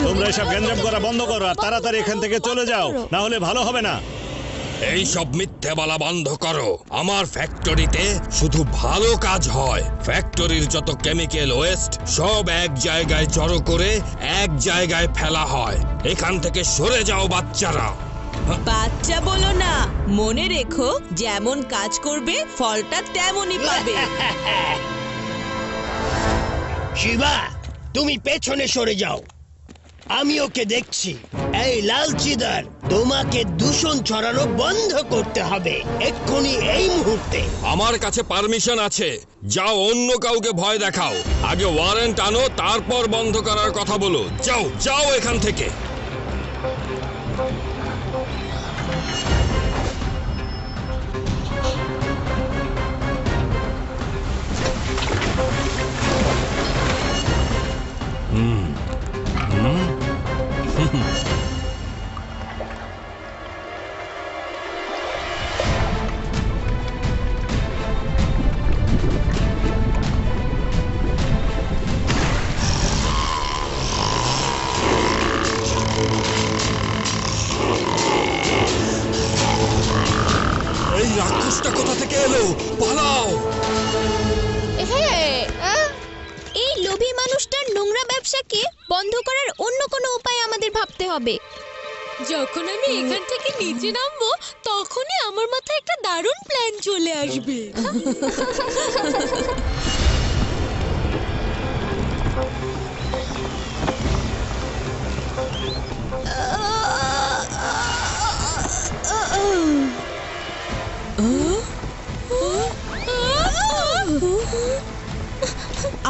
তোমরা এসব গ্যাঞ্জাম করা বন্ধ করো আর তাড়াতাড়ি এখান থেকে চলে যাও, না হলে ভালো হবে না। এই সব মিথ্যে বলা বন্ধ করো। আমার ফ্যাক্টরিতে শুধু ভালো কাজ হয়। ফ্যাক্টরির যত কেমিক্যাল ওয়েস্ট সব এক জায়গায় জড়ো করে এক জায়গায় ফেলা হয়। এখান থেকে সরে যাও বাচ্চারা। বাচ্চা বলো না, মনে রেখো যেমন কাজ করবে ফলটা তেমনই পাবে। শিবা, তুমি পেছনে সরে যাও, আমি ওকে দেখছি। এই লালচিদার, তোমাকে দূষণ ছড়ানো বন্ধ করতে হবে এক্ষুনি, এই মুহূর্তে। আমার কাছে পারমিশন আছে। যাও অন্য কাউকে ভয় দেখাও। আগে ওয়ারেন্ট আনো, তারপর বন্ধ করার কথা বলো। যাও যাও এখান থেকে। এই রাক্ষসটা কোথা থেকে এলো? পালাও! এই লোভী মানুষটার নোংরা ব্যবসাকে বন্ধ করার অন্য কোনো উপায় আমাদের ভাবতে হবে। যখন আমি এখান থেকে নিচে নামবো তখনই আমার মাথায় একটা দারুণ প্ল্যান চলে আসবে।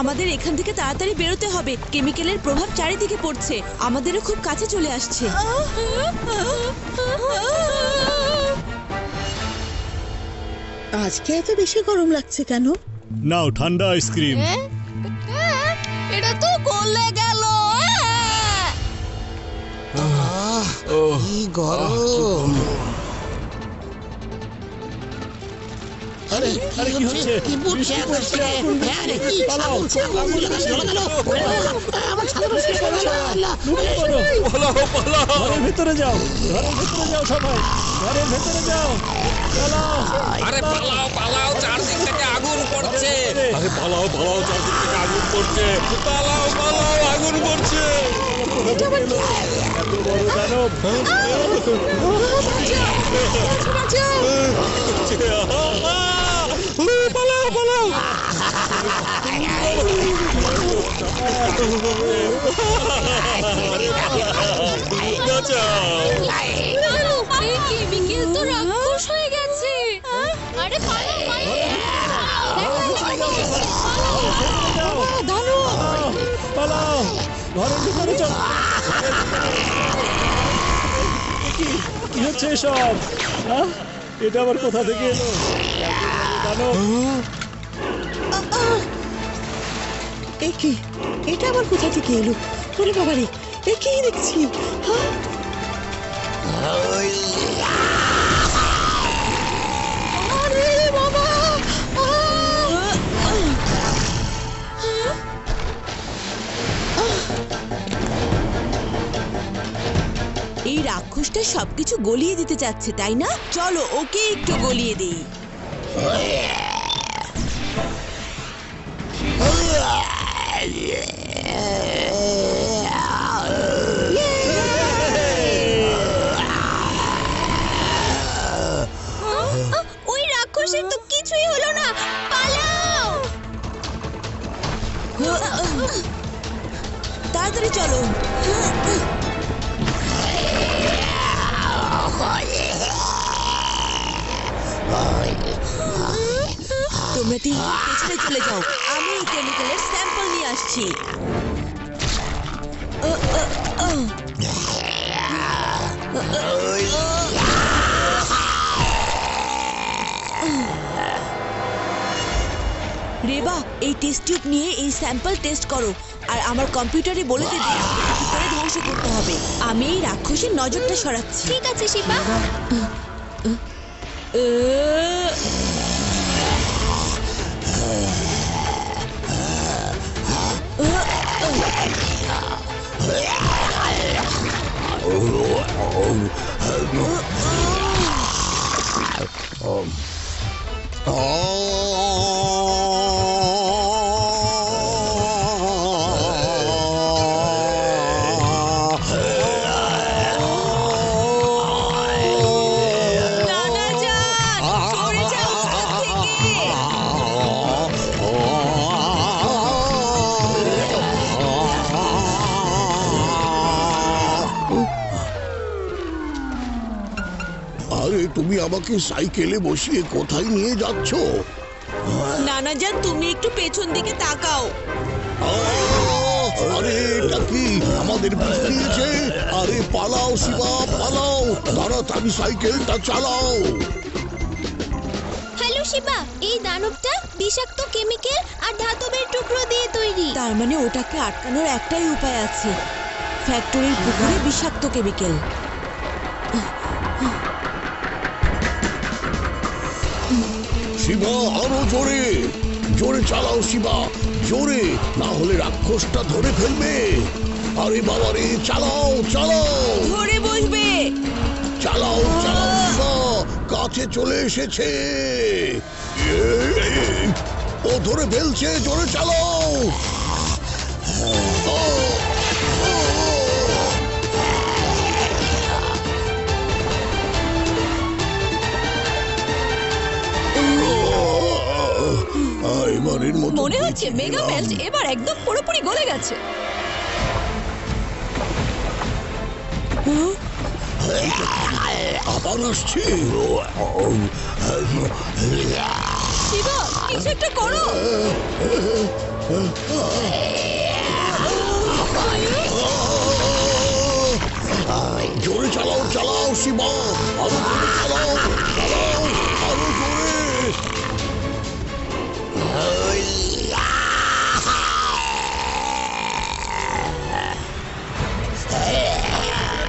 আমাদের এখান থেকে তাড়াতাড়ি বেরোতে হবে। কেমিক্যালের প্রভাব চারিদিকে পড়ছে, আমাদেরও খুব কাছে চলে আসছে। আজকে এত বেশি গরম লাগছে কেন? নাও ঠান্ডা আইসক্রিম। এটা তো গলে গেল। কি গরম! আরে আরে কি হচ্ছে? কি বুঝছে? আরে কি পালাও! আমার ছাতা পালাও পালাও! ঘরের ভেতরে যাও, ঘরের ভেতরে যাও সবাই, ঘরের ভেতরে যাও, পালাও! আরে পালাও পালাও, চারদিক থেকে আগুন পড়ছে। আরে পালাও পালাও, চারদিক থেকে আগুন পড়ছে। পালাও পালাও, আগুন পড়ছে। এত বড় দানব! পালাও পালাও! এই কেমিক্যাল তো রাক্ষস হয়ে গেছে। আরে পালাও পালাও! ঘরের ভিতরে যাও। কি হচ্ছে এসব? এটা আবার কোথা থেকে এলো? দানব! এ কি? এটা আবার কোথা থেকে এলো? ওরে বাবা রে, এ কি দেখছি? হ্যাঁ, আরে বাবা! এই রাক্ষসটা সবকিছু গলিয়ে দিতে চাচ্ছে, তাই না? চলো ওকে একটু গলিয়ে দিই। ওই রাক্ষসের তো কিছুই হলো না, পালাও! তাড়াতাড়ি চলো। তোমরা তিনজন পেছনে চলে যাও, আমি এই কেমিক্যালের স্যাম্পল নিয়ে আসছি। রেবা, এই টেস্ট টিউব নিয়ে এই স্যাম্পল টেস্ট করো আর আমার কম্পিউটারে বলে দেবে কি করে ধ্বংস করতে হবে। আমি এই রাক্ষসের নজরটা সরাচ্ছি। ঠিক আছে শিবা। নানাজান, সরে যাও ওখান থেকে। আরে তুমি আমাকে সাইকেলে বসিয়ে কোথায় নিয়ে যাচ্ছ? নানাজান, তুমি একটু পেছন দিকে তাকাও। আরে এটা কি আমাদের পিছ দিয়েছে? আরে পালাও শিবা, পালাও, তাড়াতাড়ি সাইকেলটা চালাও। হ্যালো শিবা, এই দানবটা বিষাক্ত কেমিক্যাল আর ধাতবের টুকরো দিয়ে তৈরি। তার মানে ওটাকে আটকানোর একটাই উপায় আছে, ফ্যাক্টরির পুকুরে বিষাক্ত কেমিক্যাল। শিবা, আরো জোরে জোরে চালাও শিবা, জোরে, না হলে রাক্ষসটা ধরে ফেলবে। আরে বাবা রে, চালাও চালাও ধরে বসবে। চালাও চালাও শিবা, কাছে চলে এসেছে। ও ধরে ফেলছে, জোরে চালাও। ও, ও, এবারের মতো মনে হচ্ছে বেঁচে মেগা গেলাম। বেল্ট এবার একদম পুরোপুরি গলে গেছে। আবার আসছে। শিবা, কিছু একটা করো। জোরে চালাও চালাও শিবা, আরো জোরে চালাও চালাও, আরো জোরে।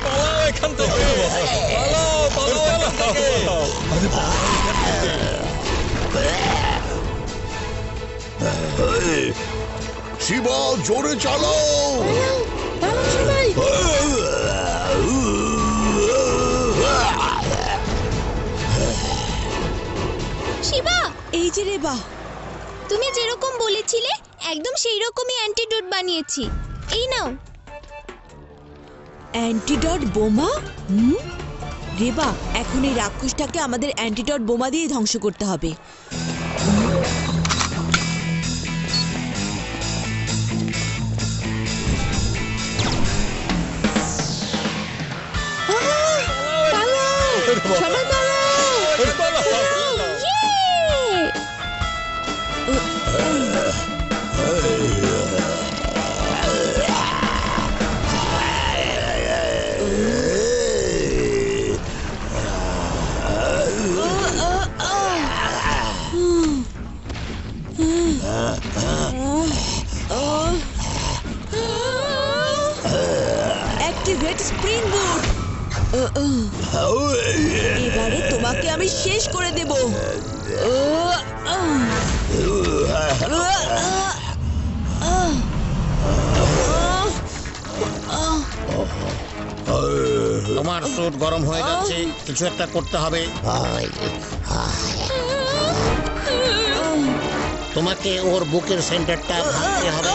পালাও এখান থেকে, পালাও পালাও এখান থেকে। শিবা, জোরে চালাও। শিবা, এই যে রে বাহ, তুমি যেরকম বলেছিলে একদম সেই রকমই অ্যান্টিডোট বানিয়েছি। এই নাও। অ্যান্টিডট বোমা। রেবা, এখন এই রাক্ষসটাকে আমাদের অ্যান্টিডট বোমা দিয়ে ধ্বংস করতে হবে। অ্যাক্টিভেট স্প্রিং বুট। এবারে তোমাকে আমি শেষ করে দেব। তোমার স্যুট গরম হয়ে যাচ্ছে, কিছু একটা করতে হবে। তোমাকে ওর বুকের সেন্টারটা ভাঙতে হবে।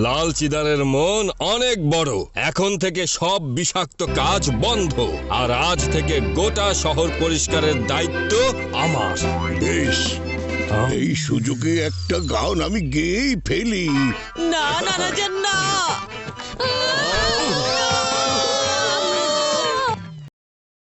লাল চিদারের মন অনেক বড়। এখন থেকে সব বিষাক্ত কাজ বন্ধ, আর আজ থেকে গোটা শহর পরিষ্কারের দায়িত্ব আমার। বেশ, এই সুযোগে একটা গান আমি গেয়েই ফেলি। না নানাজান, না।